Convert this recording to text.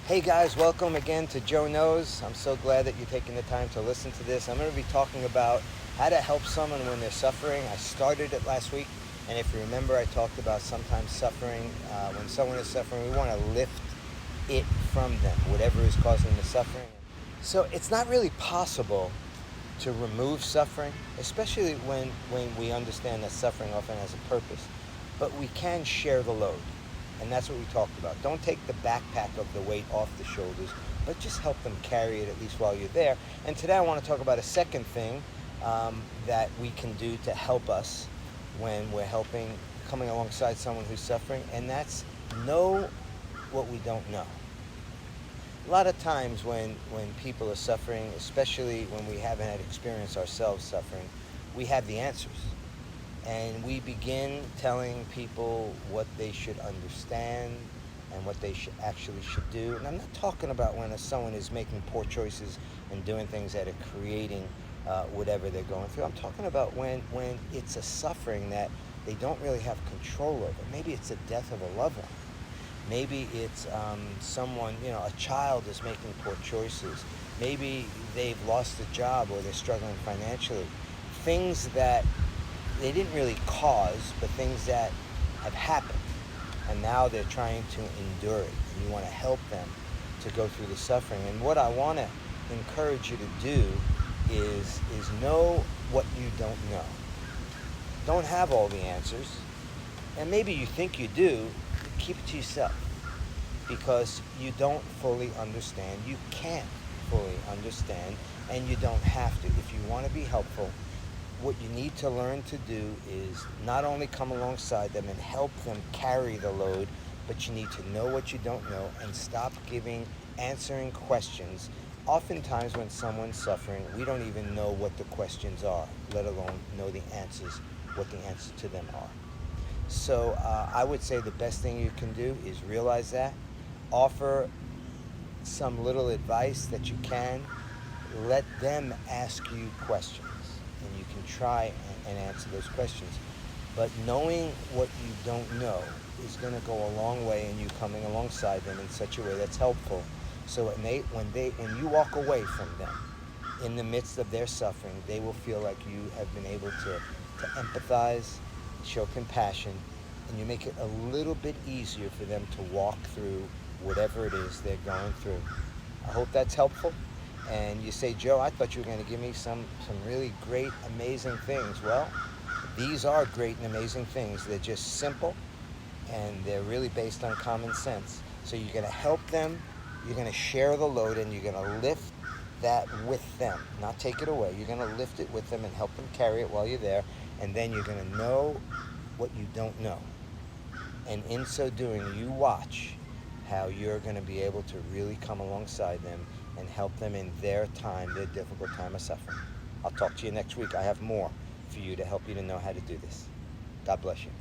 Hey guys, welcome again to Joe Knows. I'm so glad that you're taking the time to listen to this. I'm going to be talking about how to help someone when they're suffering. I started it last week, and if you remember, I talked about sometimes suffering. When someone is suffering, we want to lift it from them, whatever is causing the suffering. So it's not really possible to remove suffering, especially when we understand that suffering often has a purpose. But we can share the load. And that's what we talked about. Don't take the backpack of the weight off the shoulders, but just help them carry it at least while you're there. And today I want to talk about a second thing that we can do to help us when we're coming alongside someone who's suffering, and that's know what we don't know. A lot of times when people are suffering, especially when we haven't had experience ourselves suffering, we have the answers. And we begin telling people what they should understand and what they actually should do. And I'm not talking about when someone is making poor choices and doing things that are creating whatever they're going through. I'm talking about when it's a suffering that they don't really have control over. Maybe it's the death of a loved one. Maybe it's someone, a child is making poor choices. Maybe they've lost a job or they're struggling financially. Things that they didn't really cause, but things that have happened, and now they're trying to endure it, and you want to help them to go through the suffering. And what I want to encourage you to do is know what you don't know. Don't have all the answers, and maybe you think you do. Keep it to yourself, because you don't fully understand. You can't fully understand, and you don't have to. If you want to be helpful, what you need to learn to do is not only come alongside them and help them carry the load, but you need to know what you don't know and stop answering questions. Oftentimes when someone's suffering, we don't even know what the questions are, let alone know what the answers to them are. So I would say the best thing you can do is realize that, offer some little advice that you can, let them ask you questions. And you can try and answer those questions. But knowing what you don't know is going to go a long way in you coming alongside them in such a way that's helpful. So when you walk away from them in the midst of their suffering, they will feel like you have been able to empathize, show compassion, and you make it a little bit easier for them to walk through whatever it is they're going through. I hope that's helpful. And you say, Joe, I thought you were going to give me some really great, amazing things. Well, these are great and amazing things. They're just simple, and they're really based on common sense. So you're going to help them, you're going to share the load, and you're going to lift that with them, not take it away. You're going to lift it with them and help them carry it while you're there, and then you're going to know what you don't know. And in so doing, you watch how you're going to be able to really come alongside them and help them in their difficult time of suffering. I'll talk to you next week. I have more for you to help you to know how to do this. God bless you.